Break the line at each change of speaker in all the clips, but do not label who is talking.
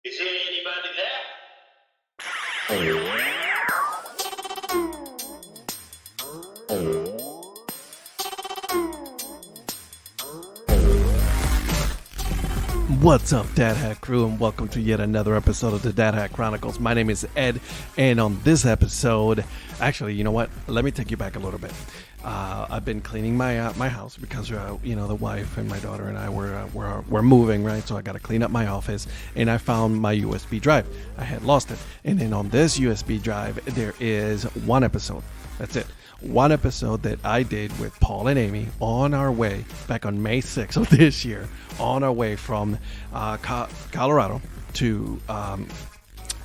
Is there anybody there?
What's up, Dad Hack crew, and welcome to yet another episode of the Dad Hack Chronicles. My name is Ed, and on this episode, actually, you know what? Let me take you back a little bit. I've been cleaning my house because the wife and my daughter and I we're moving, right? So I got to clean up my office, and I found my USB drive. I had lost it, and then on this USB drive there is one episode. That's it. One episode that I did with Paul and Amy on our way back on May 6th of this year, on our way from Colorado to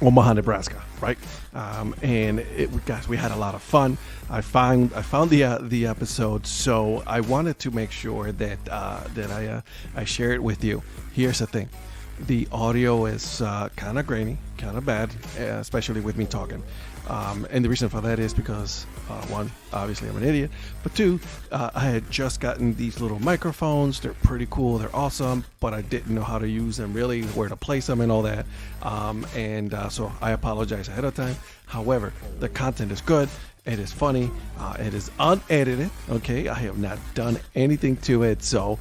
Omaha, Nebraska, right? And guys, we had a lot of fun. I found the episode, so I wanted to make sure that I share it with you. Here's the thing: the audio is kind of grainy, kind of bad, especially with me talking. And the reason for that is because, one, obviously I'm an idiot, but two, I had just gotten these little microphones. They're pretty cool. They're awesome, but I didn't know how to use them really, where to place them and all that. So I apologize ahead of time. However, the content is good. It is funny. It is unedited. Okay, I have not done anything to it. So,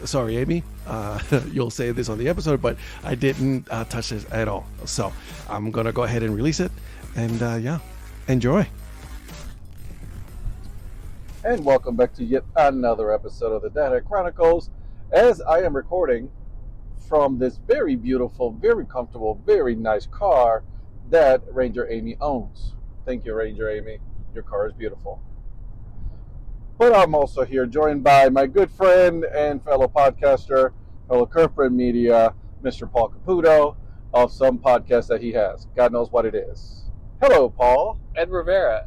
sorry, Amy. You'll say this on the episode, but I didn't touch this at all. So I'm gonna go ahead and release it, and enjoy.
And welcome back to yet another episode of the Data Chronicles, as I am recording from this very beautiful, very comfortable, very nice car that Ranger Amy owns. Thank you, Ranger Amy. Your car is beautiful. But I'm also here joined by my good friend and fellow podcaster, fellow corporate media, Mr. Paul Caputo, of some podcast that he has. God knows what it is. Hello, Paul.
Ed Rivera.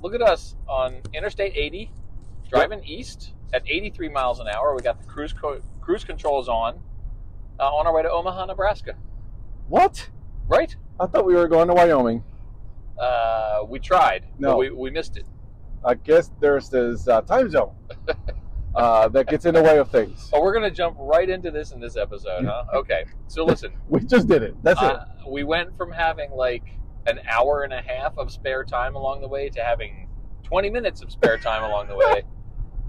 Look at us on Interstate 80, driving east at 83 miles an hour. We got the cruise controls on our way to Omaha, Nebraska.
What?
Right?
I thought we were going to Wyoming.
We tried,
No.
but we missed it.
I guess there's this time zone that gets in the way of things.
Oh, we're going to jump right into this in this episode, huh? Okay. So listen.
We just did it. That's it.
We went from having like an hour and a half of spare time along the way to having 20 minutes of spare time along the way,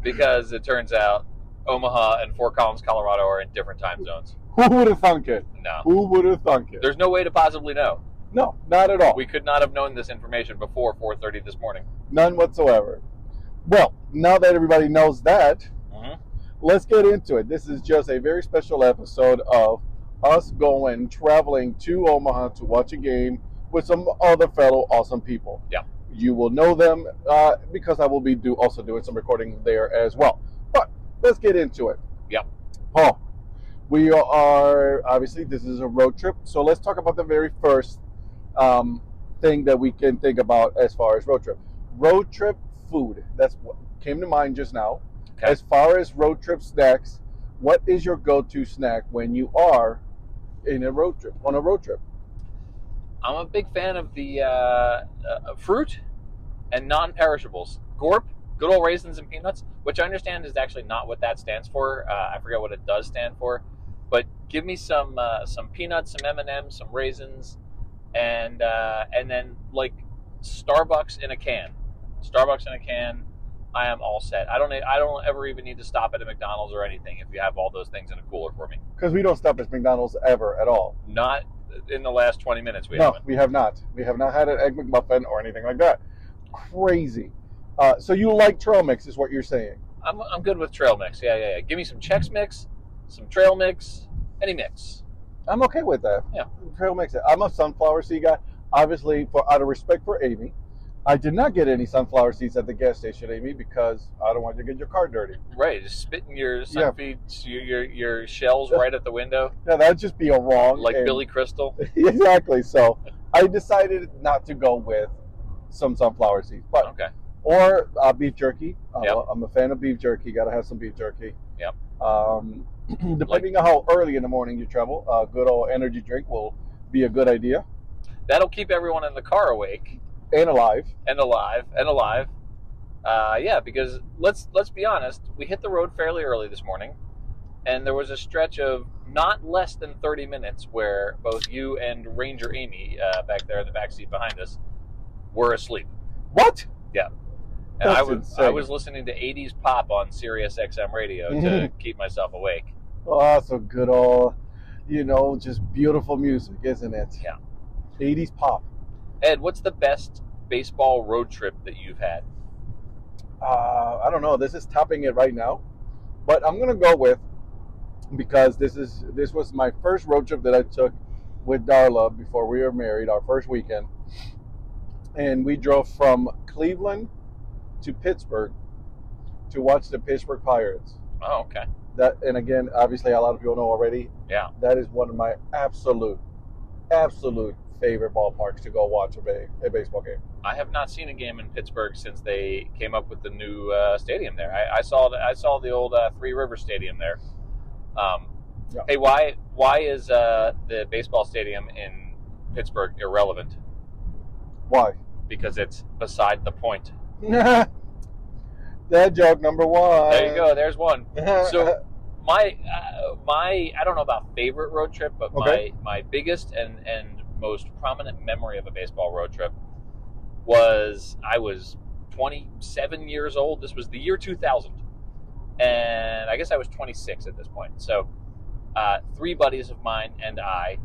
because it turns out Omaha and Fort Collins, Colorado are in different time zones.
Who would have thunk it?
No.
Who would have thunk it?
There's no way to possibly know.
No, not at all.
We could not have known this information before 4:30 this morning.
None whatsoever. Well, now that everybody knows that, let's get into it. This is just a very special episode of us traveling to Omaha to watch a game with some other fellow awesome people.
Yeah. You
will know them because I will be also doing some recording there as well. But let's get into it.
Yeah.
Paul, we are, obviously, this is a road trip. So let's talk about the very first thing that we can think about as far as road trip. Road trip food. That's what came to mind just now. Okay. As far as road trip snacks, what is your go-to snack when you are on a road trip?
I'm a big fan of the fruit and non-perishables. Gorp, good old raisins and peanuts, which I understand is actually not what that stands for. I forget what it does stand for. But give me some peanuts, some M&Ms, some raisins, and then like Starbucks in a can. I am all set. I don't ever even need to stop at a McDonald's or anything if you have all those things in a cooler for me.
Because we don't stop at McDonald's ever at all.
Not in the last 20 minutes. We
have not. We have not had an Egg McMuffin or anything like that. Crazy. So you like trail mix is what you're saying?
I'm good with trail mix. Yeah. Give me some Chex Mix, some trail mix, any mix.
I'm okay with that.
Yeah.
Trail mix. I'm a sunflower seed guy. Obviously, out of respect for Amy, I did not get any sunflower seeds at the gas station, Amy, because I don't want you to get your car dirty.
Right, just spitting your sunfeeds, your shells right at the window.
Yeah, that'd just be a wrong.
Like Billy Crystal.
Exactly. So I decided not to go with some sunflower seeds, but
okay.
Or beef jerky.
Yep.
I'm a fan of beef jerky. Got to have some beef jerky.
Yep.
Depending on how early in the morning you travel, a good old energy drink will be a good idea.
That'll keep everyone in the car awake.
And alive.
Yeah, because let's be honest, we hit the road fairly early this morning, and there was a stretch of not less than 30 minutes where both you and Ranger Amy, back there in the back seat behind us, were asleep.
What?
Yeah. And
That's
I
insane.
was listening to 80s pop on Sirius XM radio to keep myself awake.
Oh, so good old, just beautiful music, isn't it?
Yeah.
80s pop.
Ed, what's the best baseball road trip that you've had?
I don't know. This is topping it right now, but I'm gonna go with, because this was my first road trip that I took with Darla before we were married. Our first weekend, and we drove from Cleveland to Pittsburgh to watch the Pittsburgh Pirates.
Oh, okay.
That, and again, obviously, a lot of people know already.
Yeah.
That is one of my absolute favorite ballparks to go watch a baseball game.
I have not seen a game in Pittsburgh since they came up with the new stadium there. I saw the old Three River Stadium there.
Yeah.
Hey, why is the baseball stadium in Pittsburgh irrelevant?
Why?
Because it's beside the point.
That joke number one.
There you go. There's one. So my I don't know about favorite road trip, but
Okay.
my biggest and most prominent memory of a baseball road trip was I was 27 years old. This was the year 2000, and I guess I was 26 at this point. So 3 buddies of mine and I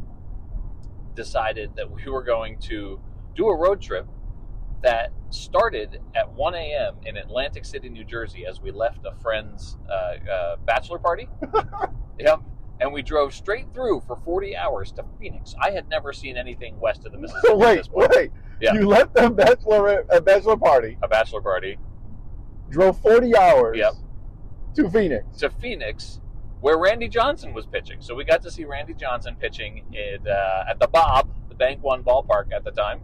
decided that we were going to do a road trip that started at 1 a.m. in Atlantic City, New Jersey, as we left a friend's bachelor party. Yep. And we drove straight through for 40 hours to Phoenix. I had never seen anything west of the Mississippi.
So
at this point.
wait.
Yeah.
You left a bachelor party,
A bachelor party.
drove 40 hours
Yep.
to Phoenix.
To Phoenix, where Randy Johnson was pitching. So we got to see Randy Johnson pitching at the Bob, the Bank One ballpark at the time.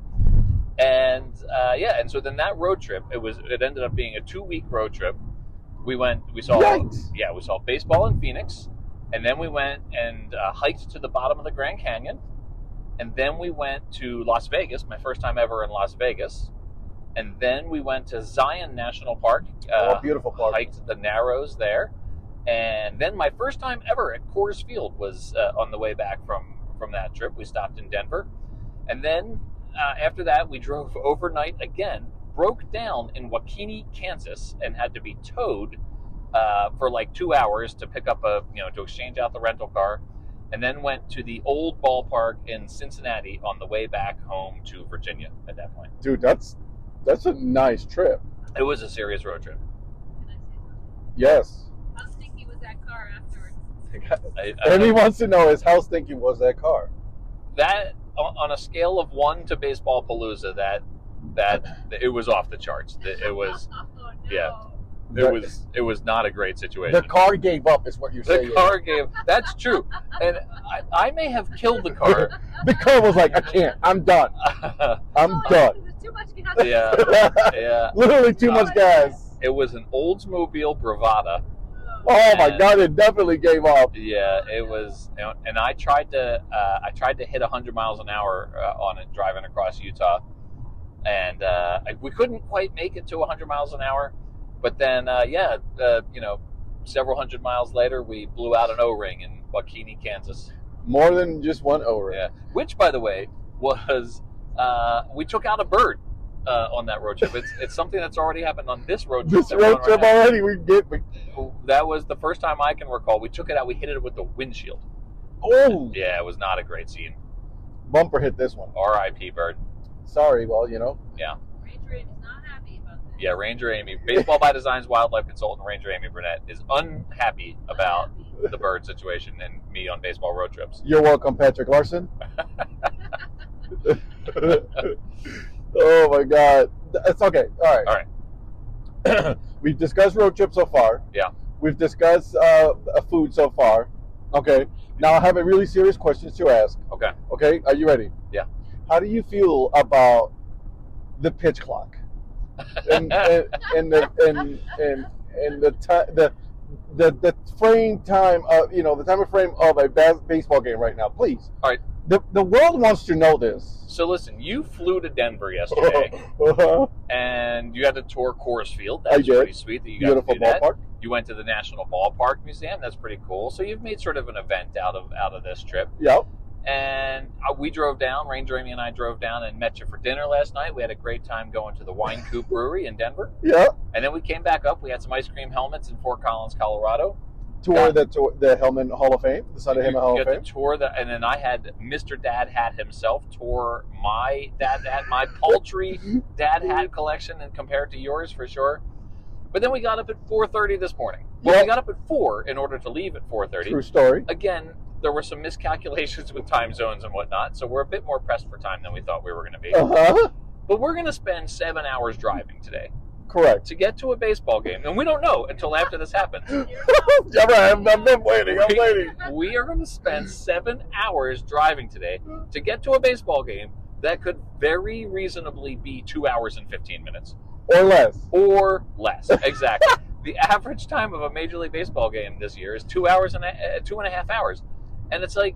And and so then that road trip, it ended up being a 2-week road trip. We saw
Yikes.
we saw baseball in Phoenix, and then we went and hiked to the bottom of the Grand Canyon, and then we went to Las Vegas, my first time ever in Las Vegas, and then we went to Zion National Park.
Beautiful park.
Hiked the Narrows there, and then my first time ever at Coors Field was on the way back from that trip. We stopped in Denver, and then after that we drove overnight again, broke down in Waukene, Kansas, and had to be towed for like 2 hours to pick up to exchange out the rental car, and then went to the old ballpark in Cincinnati on the way back home to Virginia at that point.
Dude, that's a nice trip.
It was a serious road trip.
Can I say something?
Yes.
How stinky was that car afterwards?
And he wants to know is how stinky was that car?
That on a scale of 1 to Baseball Palooza, that it was off the charts. It was
Oh, no.
yeah. It was not a great situation.
The car gave up, is what you're saying.
The car gave. That's true, and I may have killed the car.
The car was like, I can't. I'm done. I'm done.
It was too much gas.
Yeah.
Literally too much gas.
It was an Oldsmobile Bravada.
Oh my
And-
God! It definitely gave up.
Yeah, it was, and I tried to hit 100 miles an hour on it driving across Utah, and we couldn't quite make it to 100 miles an hour. But then, several hundred miles later, we blew out an O-ring in Waukene, Kansas.
More than just one O-ring.
Yeah, which, by the way, was we took out a bird on that road trip. It's something that's already happened on this road trip.
This
that we're
road
on
trip
right now.
already,
That was the first time I can recall. We took it out. We hit it with the windshield.
oh,
Yeah, it was not a great scene.
bumper hit this one.
R.I.P. bird.
Sorry, well,
Yeah.
Ranger is not happy about that.
Yeah, Ranger Amy, Baseball by Design's wildlife consultant Ranger Amy Burnett is unhappy about the bird situation and me on baseball road trips.
You're welcome, Patrick Larson. Oh my God, it's okay. All right. We've discussed road trips so far.
Yeah.
We've discussed food so far. Okay. Now I have a really serious question to ask.
Okay.
Okay. Are you ready?
Yeah.
How do you feel about the pitch clock and the frame time of the time frame of a baseball game right now? Please.
All right.
The world wants to know this.
So listen, you flew to Denver yesterday,
Uh-huh.
and you had to tour Coors Field.
I
That's
did.
pretty sweet that you got
Beautiful
to do that.
ballpark.
You went to the National Ballpark Museum. That's pretty cool. So you've made sort of an event out of this trip.
Yep.
And we drove down. Ranger Amy and I drove down and met you for dinner last night. We had a great time going to the Wine Coop Brewery in Denver.
Yeah.
And then we came back up. We had some ice cream helmets in Fort Collins, Colorado.
Tour the Hellman Hall of Fame, the Sunday Hellman Hall
You
of
got
Fame.
to tour and then I had Mr. Dad Hat himself tour my dad hat, my paltry dad hat collection, and compare it to yours for sure. But then we got up at 4:30 this morning. Well, we got up at 4 in order to leave at 4:30.
True story.
Again, there were some miscalculations with time zones and whatnot, so we're a bit more pressed for time than we thought we were going to be.
Uh-huh.
But we're going to spend 7 hours driving today
Correct.
to get to a baseball game, and we don't know until after this happens.
Yeah, right. I'm waiting. I'm waiting.
We are going to spend 7 hours driving today to get to a baseball game that could very reasonably be 2 hours and 15 minutes.
Or less.
Or less, exactly. The average time of a Major League Baseball game this year is 2 hours and 2.5 hours. And it's like,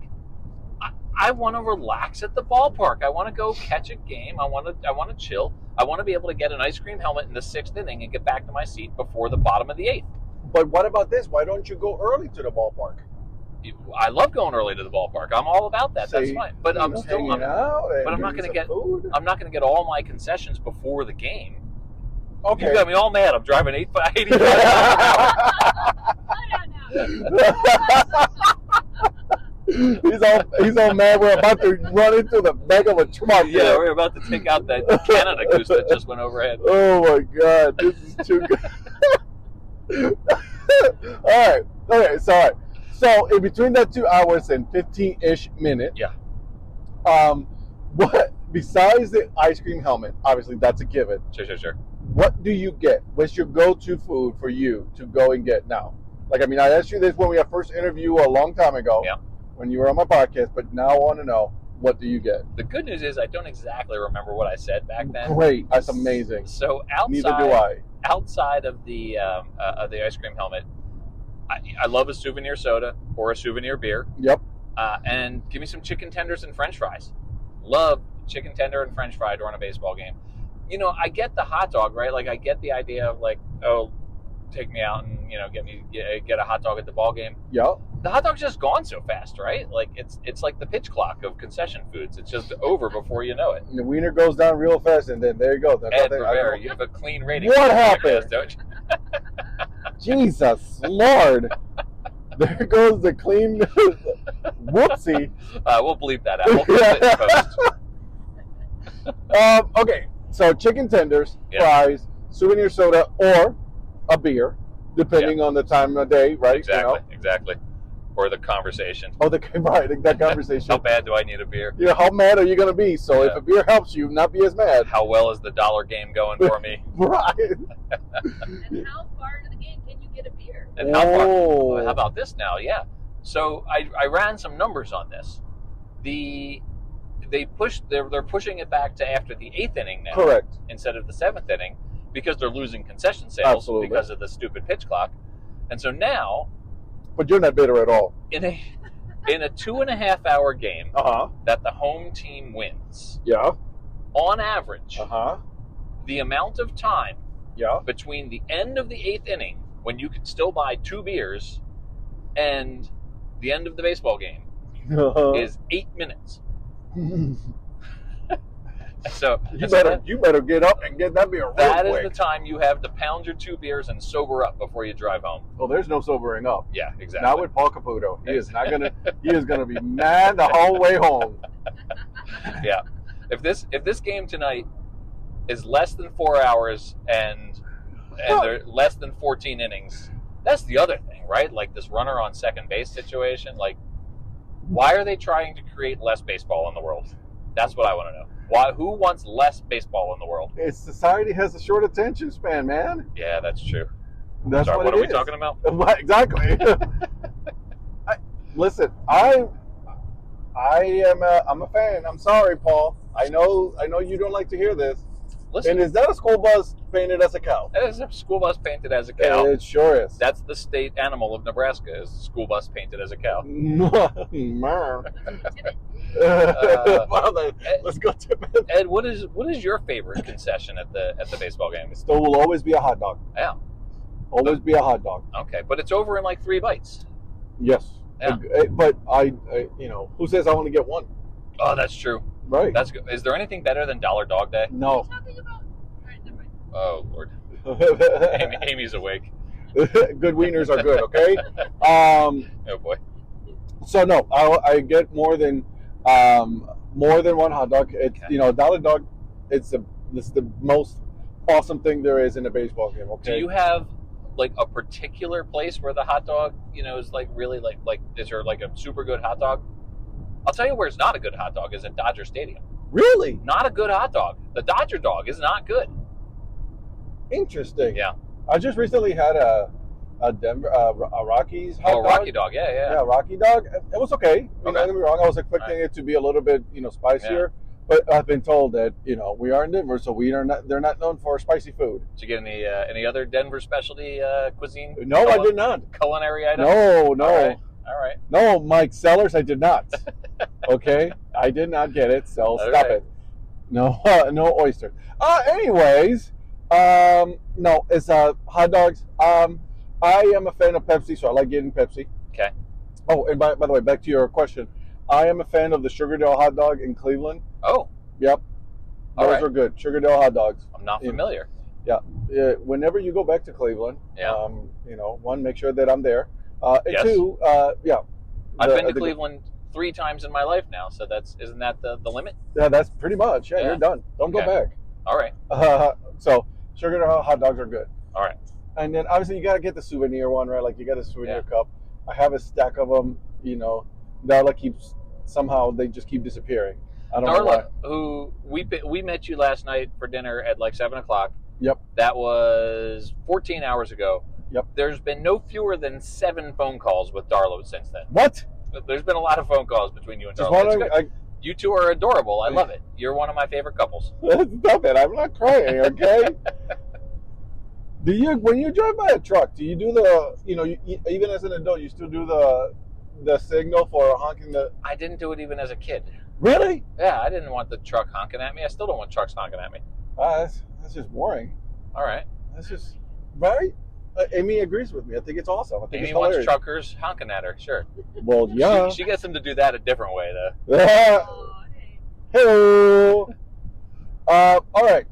I want to relax at the ballpark. I want to go catch a game. I want to chill. I want to be able to get an ice cream helmet in the 6th inning and get back to my seat before the bottom of the 8th.
But what about this? Why don't you go early to the ballpark?
I love going early to the ballpark. I'm all about that. That's
See,
fine. But I'm still,
hanging out and
but I'm not
getting
going to
some
get,
food.
I'm not going to get all my concessions before the game.
Okay.
You got me all mad. I'm driving 85
Slow down now.
He's all mad. We're about to run into the back of a truck.
Yeah, we're about to take out that Canada goose that just went overhead.
Oh my God, this is too good. All right. Okay. So in between that 2 hours and 15-ish minutes.
Yeah.
What besides the ice cream helmet? Obviously, that's a given.
Sure.
What do you get? What's your go-to food for you to go and get now? Like, I mean, I asked you this when we had first interview a long time ago.
Yeah.
When you were on my podcast, but now I want to know, what do you get?
The good news is I don't exactly remember what I said back then.
Great, that's amazing.
So outside,
Neither do I.
Outside of the ice cream helmet, I love a souvenir soda or a souvenir beer.
Yep.
And give me some chicken tenders and French fries. Love chicken tender and French fry during a baseball game. You know, I get the hot dog, right? Like, I get the idea of like, oh, take me out and get a hot dog at the ball game.
Yep.
The hot dog's just gone so fast, right? Like it's like the pitch clock of concession foods. It's just over before you know it.
And the wiener goes down real fast, and then there you go. That's
Ed Rivera, you have a clean rating.
What happened?
Don't you?
Jesus Lord. There goes the clean. Whoopsie.
We'll bleep that out. We'll put it in post.
Okay, so chicken tenders,
Yeah.
fries, souvenir soda, or a beer, depending on the time of day, right?
Exactly. Or the conversation.
Oh, right, that conversation.
How bad do I need a beer?
You know, how mad are you going to be? So
Yeah.
if a beer helps you, not be as mad.
How well is the dollar game going for me?
Right.
And how far into the game can you get a beer?
And how far?
Oh.
How about this now? Yeah. So I ran some numbers on this. They're pushing it back to after the 8th inning now.
Correct.
Instead of the 7th inning because they're losing concession sales
Absolutely.
because of the stupid pitch clock. And so now
But you're not bitter at all.
in a 2.5 hour game
Uh-huh.
that the home team wins,
Yeah.
on average,
Uh-huh.
the amount of time
Yeah.
between the end of the 8th inning, when you can still buy 2 beers, and the end of the baseball game is 8 minutes. So
you better get up and get that beer real
that is
quick.
the time you have to pound your 2 beers and sober up before you drive home.
Well, there's no sobering up.
Yeah, exactly.
Not with Paul Caputo. He is gonna be mad the whole way home.
Yeah. If this game tonight is less than 4 hours and they're less than 14 innings, that's the other thing, right? Like this runner on second base situation. Like, why are they trying to create less baseball in the world? That's what I want to know. Who wants less baseball in the world?
Society has a short attention span, man.
Yeah, that's true.
That's
Sorry, what
it
are we
is.
talking about?
What, exactly. Listen, I'm a fan. I'm sorry, Paul. I know you don't like to hear this,
Listen,
And is that a school bus painted as a cow?
that is a school bus painted as a cow.
It sure is.
That's the state animal of Nebraska, is a school bus painted as a cow.
Let's go to bed.
Ed, what is your favorite concession at the baseball game?
Still will always be a hot dog.
Yeah.
Always be a hot dog.
Okay, but it's over in like 3 bites.
Yes.
Yeah.
But I who says I want to get one?
Oh, that's true.
Right.
That's good. Is there anything better than Dollar Dog Day?
No.
What are you talking about? All right, never mind.
Oh Lord, Amy's awake.
Good wieners are good. Okay.
Oh boy.
So no, I get more than one hot dog. It's
Okay.
Dollar Dog. It's the most awesome thing there is in a baseball game. Okay.
Do you have like a particular place where the hot dog, is like really like is there like a super good hot dog? I'll tell you where it's not a good hot dog is at Dodger Stadium.
Really
Not a good hot dog. The Dodger dog is not good.
interesting?
Yeah.
I just recently had a Denver a Rockies hot
Oh,
dog.
Rocky dog. Yeah.
Yeah, Rocky dog. It was okay. Don't
Okay.
get me wrong. I was expecting it to be a little bit, spicier. But I've been told that we are in Denver, so they're not known for spicy food.
Did you get any other Denver specialty cuisine?
No, I did not.
Culinary items?
No.
All right.
No, Mike Sellers, I did not. Okay, I did not get it. So
All
stop
right.
it. No, no oyster. Anyways, no, it's hot dogs. I am a fan of Pepsi, so I like getting Pepsi.
Okay.
Oh, and by the way, back to your question, I am a fan of the Sugardale hot dog in Cleveland.
Oh,
Yep,
All
those
right.
are good. Sugardale hot dogs.
I'm not familiar.
Whenever you go back to Cleveland,
Yeah.
one, make sure that I'm there. And
Yes.
two,
I've been to Cleveland 3 times in my life now, so isn't that the limit?
Yeah, that's pretty much. Yeah,
Yeah.
you're done. Don't
Okay.
go back.
All right.
So Sugardale hot dogs are good.
All right.
And then obviously you gotta get the souvenir one, right? Like you got a souvenir cup. I have a stack of them. Darla they just keep disappearing. I don't know why.
Darla, who we met you last night for dinner at like 7:00.
Yep.
That was 14 hours ago.
Yep.
There's been no fewer than 7 phone calls with Darla since then.
What?
There's been a lot of phone calls between you and
Just
Darla. It's
wondering.
good. You two are adorable. I love it. You're one of my favorite couples.
Stop it! I'm not crying. Okay. When you drive by a truck, do you do even as an adult, you still do the signal for honking the?
I didn't do it even as a kid.
Really?
Yeah, I didn't want the truck honking at me. I still don't want trucks honking at me.
That's just boring.
All right.
That's just right. Amy agrees with me. I think it's awesome. I think
Amy
it's
wants
hilarious.
truckers honking at her. Sure.
Well, yeah.
She gets them to do that a different way, though.
Oh, hey.
Hello. All right.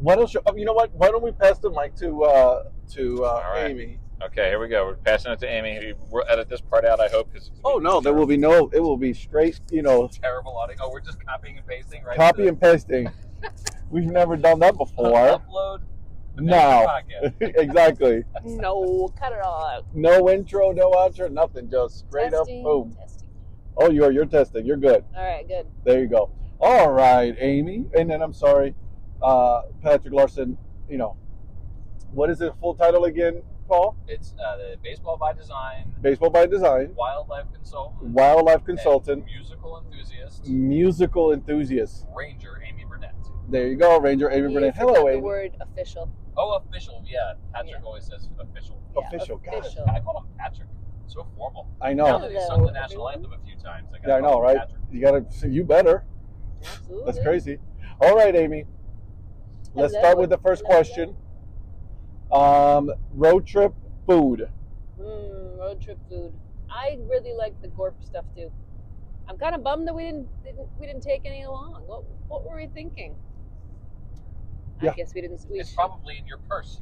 Why don't you know what? Why don't we pass the mic to
right.
Amy?
Okay, here we go. We're passing it to Amy. We'll edit this part out, I hope. Cause
Oh no, there will be no. It will be straight.
terrible audio. Oh, we're just copying and pasting, right?
Copy and pasting. We've never done that before.
Upload.
No.
Podcast.
Exactly.
No, cut it all out.
No intro, no outro, nothing. Just straight up boom.
Testing.
Oh, you're testing. You're good.
All right, good.
There you go. All right, Amy. And then I'm sorry, Patrick Larson. What is the full title again, Paul?
It's the Baseball by Design,
Baseball by Design,
Wildlife Consultant,
Wildlife Consultant,
and musical enthusiast,
musical enthusiast.
Ranger Amy Burnett.
There you go, Ranger Amy
You
Burnett.
forgot
Hello,
the
Amy.
word official.
Oh, official. Yeah, Patrick
Yeah.
always says official.
Yeah,
Official. God,
official.
I call him Patrick. So formal.
I
Now
know.
that he
Hello,
sung the national
everyone.
anthem a few times, I
Yeah, I
gotta
know,
call him
right?
Patrick.
You better.
Absolutely.
That's crazy. All right, Amy. Let's
Hello.
start with the first
Hello.
question. Road trip food.
Road trip food. I really like the Gorp stuff too. I'm kind of bummed that we didn't take any along. What were we thinking?
Yeah.
I guess we didn't.
It's probably in your purse.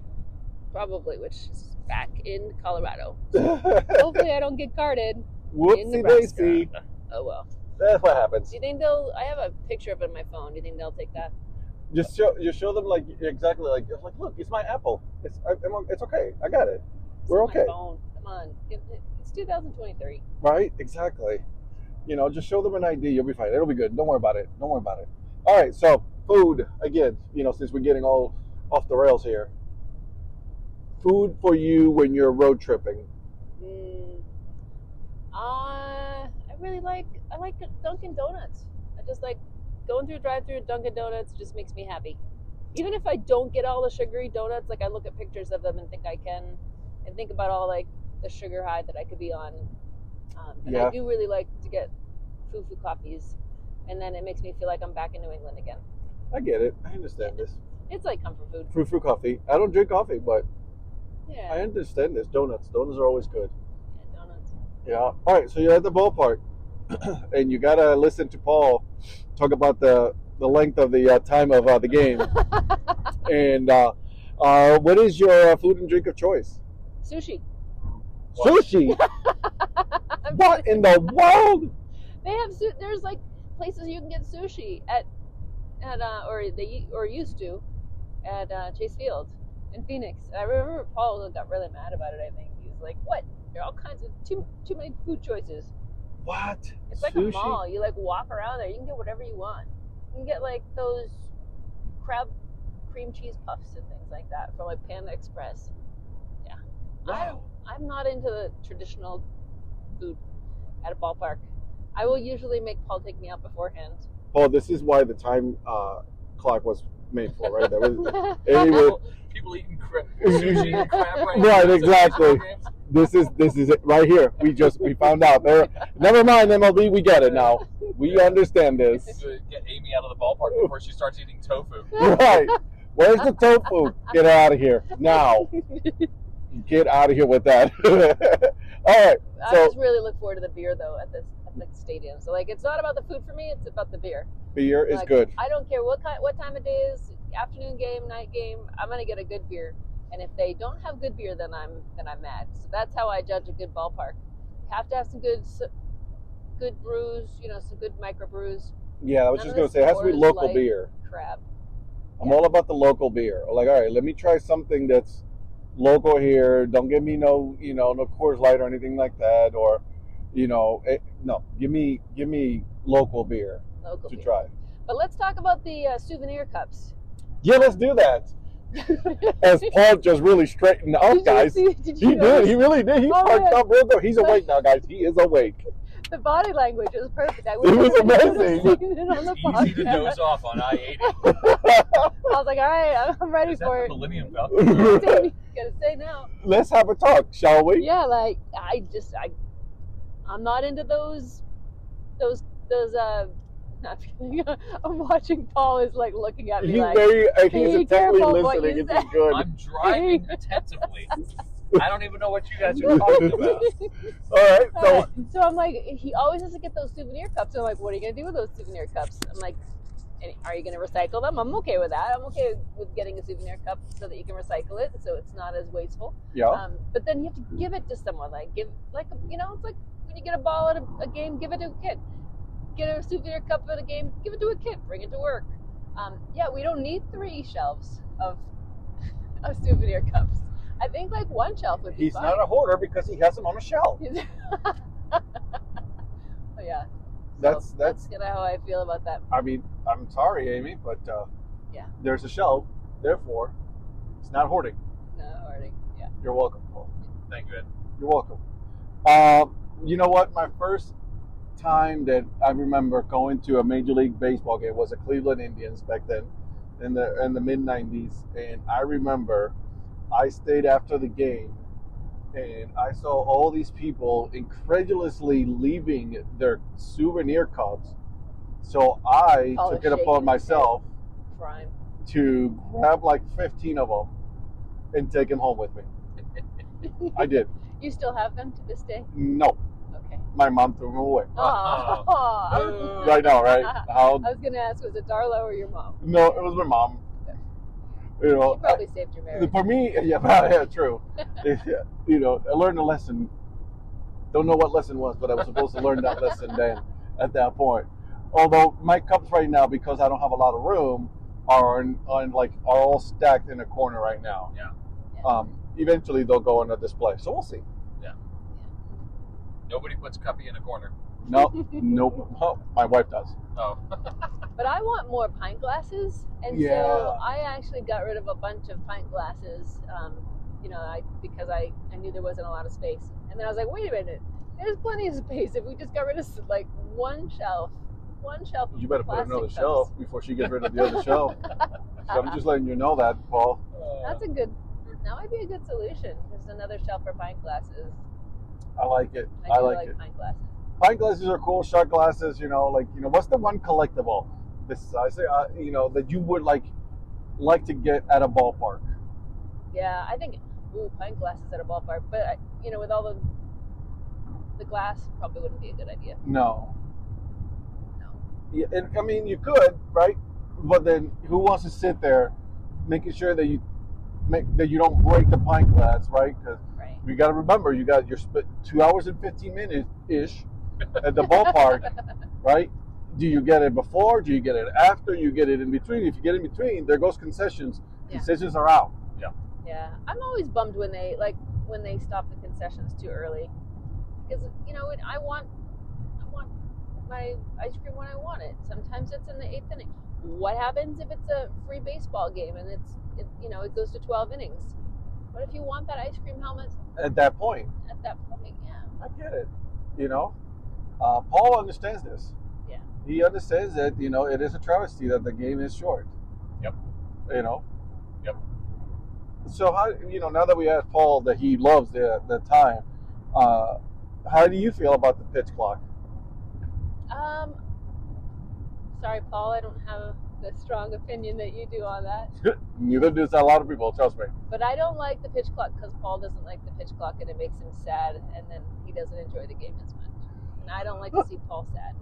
Probably, which is back in Colorado. Hopefully, I don't get carded.
Whoopsie
Nebraska.
daisy.
Oh well.
That's what happens.
Do you think they'll? I have a picture of it on my phone. Do you think they'll take that?
Just show them exactly like look, it's my Apple. It's okay. I got it.
It's
We're
on my
okay,
phone. Come on. It's 2023.
right? Exactly. Just show them an ID. You'll be fine. It'll be good. Don't worry about it. Don't worry about it. All right. So food again. Since we're getting all off the rails here. Food for you when you're road tripping.
I like Dunkin' Donuts. I just like going through a drive-through at Dunkin' Donuts. Just makes me happy. even if I don't get all the sugary donuts, like I look at pictures of them and think I can, and think about all like the sugar high that I could be on. And
Yeah.
I do really like to get foo-foo coffees, and then it makes me feel like I'm back in New England again.
I get it. I understand this.
It's like comfort food.
Frou coffee. I don't drink coffee, but
Yeah.
I understand this. Donuts are always good.
Yeah, donuts.
Yeah. All right. So you're at the ballpark, and you gotta listen to Paul talk about the length of the time of the game. And what is your food and drink of choice?
Sushi.
Sushi. What in the world?
They have there's like places you can get sushi at or used to at Chase Field in Phoenix. I remember Paul got really mad about it. I think he was like, "What? There are all kinds of too many food choices."
What?
It's like
Sushi?
a mall. You like walk around there. You can get whatever you want. You can get like those crab cream cheese puffs and things like that from like Panda Express. Yeah.
Wow.
I'm not into the traditional food at a ballpark. I will usually make Paul take me out beforehand.
Paul, this is why the time clock was made for, right? That was anyway.
People eating sushi and crab
Right, exactly. This is it right here. We found out. Never mind, MLB. We get it now. We understand this.
Get Amy out of the ballpark before she starts eating tofu.
Right. Where's the tofu? Get her out of here now. Get out of here with that. All right.
I
So
just really look forward to the beer though at the stadium. So like, it's not about the food for me; it's about the beer.
beer is
Like,
good.
I don't care what time of day is, afternoon game, night game. I'm gonna get a good beer, and if they don't have good beer, then I'm mad. So that's how I judge a good ballpark. You have to have some good brews, some good microbrews.
Yeah, I was
None
just
of
gonna
this
say it has to be
Coors
local
Light
beer.
Crap.
I'm all about the local beer. Like, all right, let me try something that's local here. Don't give me no Coors Light or anything like that, or no, give me local beer
Local
to
beer.
try.
But let's talk about the souvenir cups.
Yeah, let's do that. As Paul just really straightened up, guys.
Did
He did. He really did. He
Oh,
parked
yeah.
up real good. He's awake now, guys. He is awake.
The body language was perfect. I
It was amazing.
On the
It's easy to
podcast.
doze off on I-80.
I was like, all right, I'm ready
Is that
for
the
it.
Millennium Falcon?
Gotta say now.
Let's have a talk, shall we?
Yeah, like I'm not into those. I'm watching Paul is like looking at me
He's
like,
he's
be
intently
careful what
listening.
you
It's
say.
good.
I'm driving attentively. I don't even know what you guys are talking about.
All right, so
So I'm like, he always has to get those souvenir cups. So I'm like, what are you gonna do with those souvenir cups? I'm like, are you gonna recycle them? I'm okay with that. I'm okay with getting a souvenir cup so that you can recycle it, so it's not as wasteful.
yeah,
But then you have to give it to someone. Like it's like when you get a ball at a game, give it to a kid. Get a souvenir cup at a game, give it to a kid, bring it to work. We don't need 3 shelves of souvenir cups. I think like 1 shelf would be
he's
fine.
not a hoarder because he has them on a shelf.
Oh, yeah.
That's
kind of how I feel about that.
I mean, I'm sorry, Amy, but
Yeah.
there's a shelf. Therefore, it's not hoarding.
No, already. Yeah.
You're welcome, Paul.
Thank you, Ed.
You're welcome. You know what? My first time that I remember going to a Major League Baseball game was the Cleveland Indians back then, in the mid '90s, and I remember I stayed after the game, and I saw all these people incredulously leaving their souvenir cups. So I
Paul
took
is
it upon
shaking his
myself
Crime.
to grab like 15 of them and take them home with me. I did.
You still have them to this day?
No,
Okay.
my mom threw them away.
Oh.
Right now, right?
I was gonna ask, was it Darla or your mom?
No, it was my mom. You
She
know,
probably saved your marriage.
for me, yeah, true. I learned a lesson. Don't know what lesson was, but I was supposed to learn that lesson then at that point. Although my cups right now, because I don't have a lot of room, are all stacked in a corner right now.
Yeah.
Eventually they'll go on a display, so we'll see.
Nobody puts Cuppy in a corner.
Nope. Oh, my wife does.
Oh.
But I want more pint glasses, and
Yeah.
so I actually got rid of a bunch of pint glasses. Because I knew there wasn't a lot of space, and then I was like, wait a minute, there's plenty of space if we just got rid of like 1 shelf one shelf.
You better put
plastic
another
cups.
shelf before she gets rid of the other shelf. So I'm just letting you know that, Paul.
That's a good. That might be a good solution. Just another shelf for pint glasses.
I like it.
I do
like it.
pint glasses.
Pint glasses are cool. Shot glasses, what's the one collectible? That you would like to get at a ballpark.
Yeah, I think pint glasses at a ballpark, but with all the glass, probably wouldn't be a good idea.
No.
No.
Yeah, and I mean you could, right? But then who wants to sit there, making sure that you don't break the pint glass, right? Because
Right.
you got to remember you got your 2 hours and 15 minutes ish at the ballpark, right? Do you get it before? Do you get it after? You get it in between? If you get in between, there goes concessions.
Yeah.
Concessions are out.
Yeah, I'm always bummed when they stop the concessions too early, because I want my ice cream when I want it. Sometimes it's in the 8th inning. What happens if it's a free baseball game and it goes to 12 innings? What if you want that ice cream helmet
At that point,
at that point? Yeah.
I get it. Paul understands this.
Yeah.
He understands that it is a travesty that the game is short.
Yep.
Yep. So how now that we asked Paul that he loves the time, how do you feel about the pitch clock?
Sorry, Paul, I don't have the strong opinion that you do on that.
Neither does a lot of people, trust me.
But I don't like the pitch clock because Paul doesn't like the pitch clock, and it makes him sad, and then he doesn't enjoy the game as much. And I don't like to see Paul sad.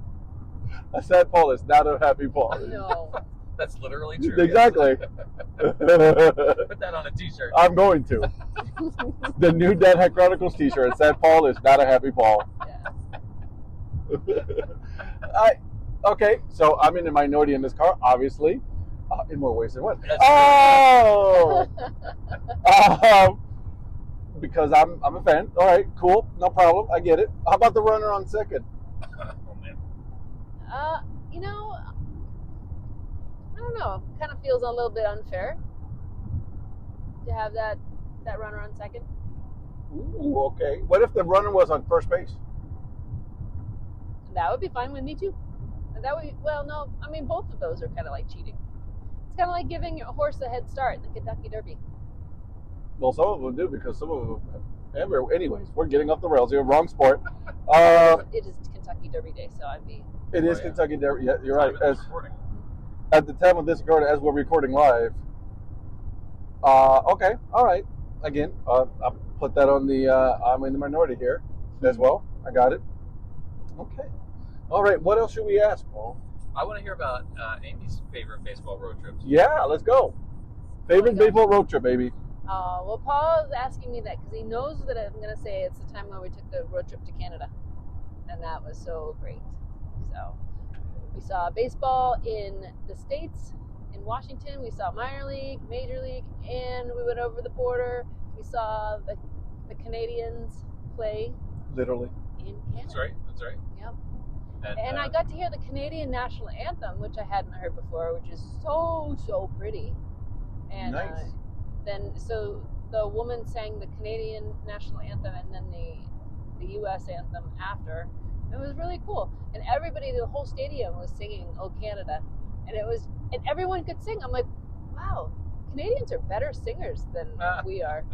A sad Paul is not a happy Paul.
No.
That's literally true.
Exactly.
Put that on a t-shirt.
I'm going to. The new Dad Hack Chronicles t-shirt. Sad Paul is not a happy Paul.
Yeah.
Okay, so I'm in the minority in this car, obviously, in more ways than one.
That's
Because I'm a fan. All right, cool, no problem. I get it. How about the runner on second?
Oh man.
I don't know. Kind of feels a little bit unfair to have that runner on second.
Ooh, okay. What if the runner was on first base?
That would be fine with me too. No. I mean, both of those are kind of like cheating. It's kind of like giving a horse a head start in the Kentucky Derby.
Well, some of them do because some of them. Anyways, we're getting off the rails here. Wrong sport.
It is Kentucky Derby Day, so I'd be.
It is Kentucky Derby. Yeah, you're right.
At
the time of this recording, as we're recording live. Okay, all right. Again, I'll put that on the. I'm in the minority here as well. I got it. Okay. All right. What else should we ask, Paul?
I want to hear about Amy's favorite baseball road trips.
Yeah, let's go. Favorite baseball road trip, baby.
Well, Paul is asking me that because he knows that I'm going to say it's the time when we took the road trip to Canada, and that was so great. So we saw baseball in the States, in Washington. We saw minor league, major league, and we went over the border. We saw the Canadians play.
Literally.
In Canada.
That's right.
Yep.
And
I got to hear the Canadian national anthem, which I hadn't heard before, which is so pretty. And
nice.
So the woman sang the Canadian national anthem and then the U.S. anthem after. It was really cool, and everybody, the whole stadium was singing "Oh Canada," and everyone could sing. I'm like, wow, Canadians are better singers than we are.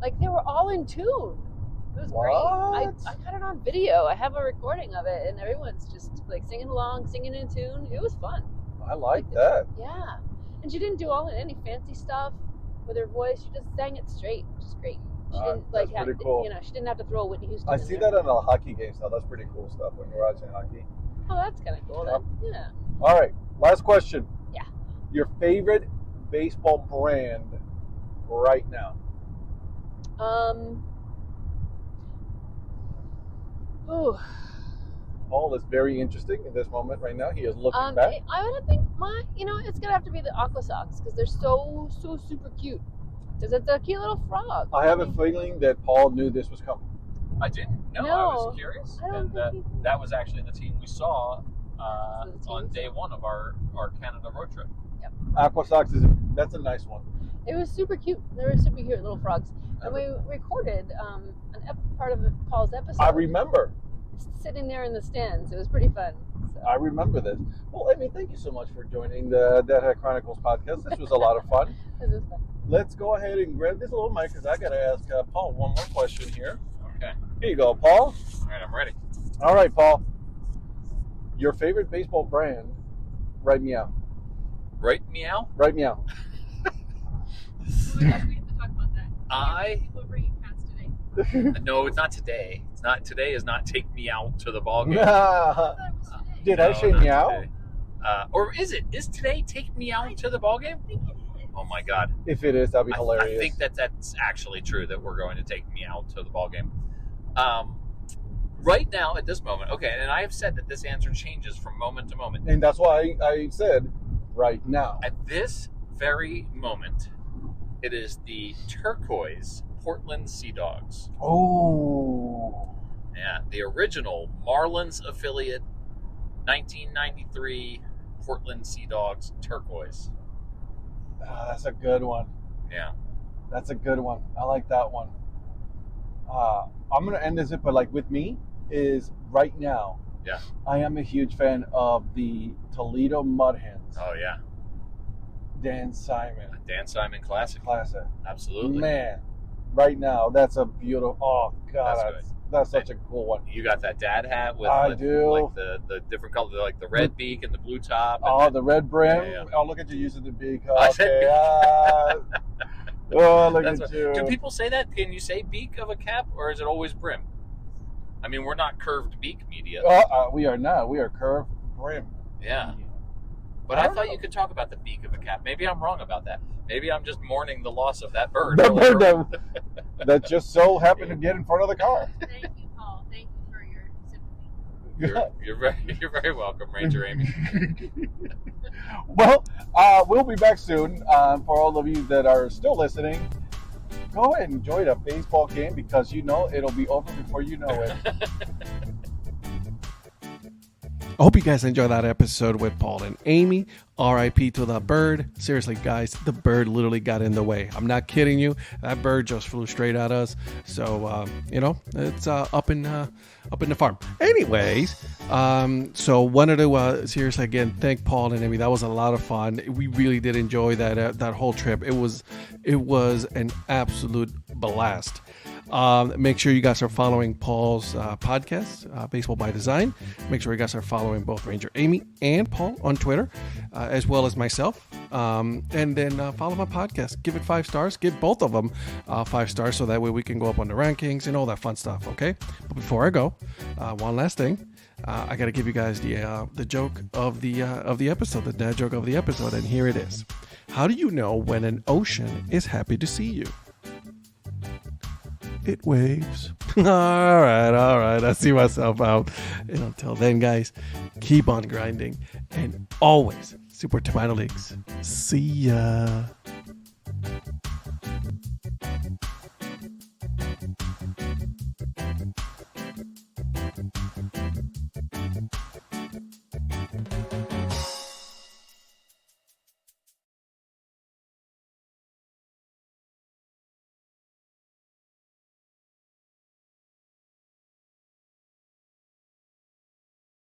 Like they were all in tune. It was great. I got it on video. I have a recording of it, and everyone's just like singing along, singing in tune. It was fun.
I like that.
Yeah, and she didn't do any fancy stuff with her voice. She just sang it straight, which is great. She didn't have,
pretty cool.
she didn't have to throw a Whitney Houston.
I see that in a hockey game now. That's pretty cool stuff when you're watching hockey.
Oh, that's kind of cool then. Yeah.
All right, last question.
Yeah.
Your favorite baseball brand right now?
Ooh.
Paul is very interesting in this moment right now. He is looking back.
I would think it's gonna have to be the Aqua Sox because they're so super cute. Because it's a cute little frog.
I have a feeling that Paul knew this was coming.
I didn't. No, I was curious. And that was actually the team we saw on day one of our Canada road trip.
Yep.
Aqua Sox that's a nice one.
It was super cute. They were super cute little frogs. And we recorded part of Paul's episode.
I remember.
sitting there in the stands. It was pretty fun. So.
I remember this. Well, Amy, thank you so much for joining the Deadhead Chronicles podcast. This was a lot of fun.
This is fun.
Let's go ahead and grab this little mic because I got to ask Paul one more question here.
Okay.
Here you go, Paul.
All right, I'm ready.
All right, Paul. Your favorite baseball brand? Right meow.
Right, meow?
Right meow.
Oh my gosh, we have to talk about that. People are bringing cats today.
No, it's not today. It's not today. Is not take me out to the ball game.
I thought it was today.
Did I
No,
say
not
meow?
today. Or is it? Is today take me out to the ball game?
I think it is.
Oh my God!
If it is, that'd be hilarious.
I think that's actually true that we're going to take me out to the ball game. Right now, at this moment, okay, and I have said that this answer changes from moment to moment.
And that's why I said right now.
At this very moment, it is the turquoise Portland Sea Dogs.
Oh.
Yeah, the original Marlins affiliate, 1993 Portland Sea Dogs turquoise.
That's a good one.
Yeah.
That's a good one. I like that one. I'm going to end this, but like with me is right now.
Yeah.
I am a huge fan of the Toledo Mud Hens.
Oh yeah.
Dan Simon.
Dan Simon Classic.
Classic.
Absolutely.
Man, right now, that's a beautiful, oh God,
That's
that's such a cool one.
You got that dad hat with
I
like,
do.
like the different color, like the red beak and the blue top. And
Oh, the red brim.
Yeah.
Oh, look at you using the beak.
I said
Okay.
beak.
Oh, look
That's
at
what-
you.
Do people say that? Can you say beak of a cap, or is it always brim? I mean, we're not curved beak media.
We are not. We are curved brim.
Yeah. But
I
I
don't
thought
know.
you could talk about the beak of a cap. Maybe I'm wrong about that. Maybe I'm just mourning the loss of that bird.
The bird that just so happened to get in front of the car.
Thank you, Paul. Thank you for your sympathy.
You're very welcome, Ranger Amy.
Well, we'll be back soon. For all of you that are still listening, go ahead and enjoy the baseball game because you know it'll be over before you know it.
I hope you guys enjoyed that episode with Paul and Amy. RIP to the bird. Seriously, guys, the bird literally got in the way. I'm not kidding you. That bird just flew straight at us. So, it's up in the farm. Anyways, so wanted to seriously again thank Paul and Amy. That was a lot of fun. We really did enjoy that whole trip. It was an absolute blast. Make sure you guys are following Paul's podcast, Baseball by Design. Make sure you guys are following both Ranger Amy and Paul on Twitter, as well as myself. And then follow my podcast. Give it 5 stars. Give both of them 5 stars so that way we can go up on the rankings and all that fun stuff. Okay. But before I go, one last thing. I got to give you guys the joke of the episode, the dad joke of the episode, and here it is. How do you know when an ocean is happy to see you? It waves. All right. I see myself out. And until then, guys, keep on grinding and always support Tomato Leagues. See ya.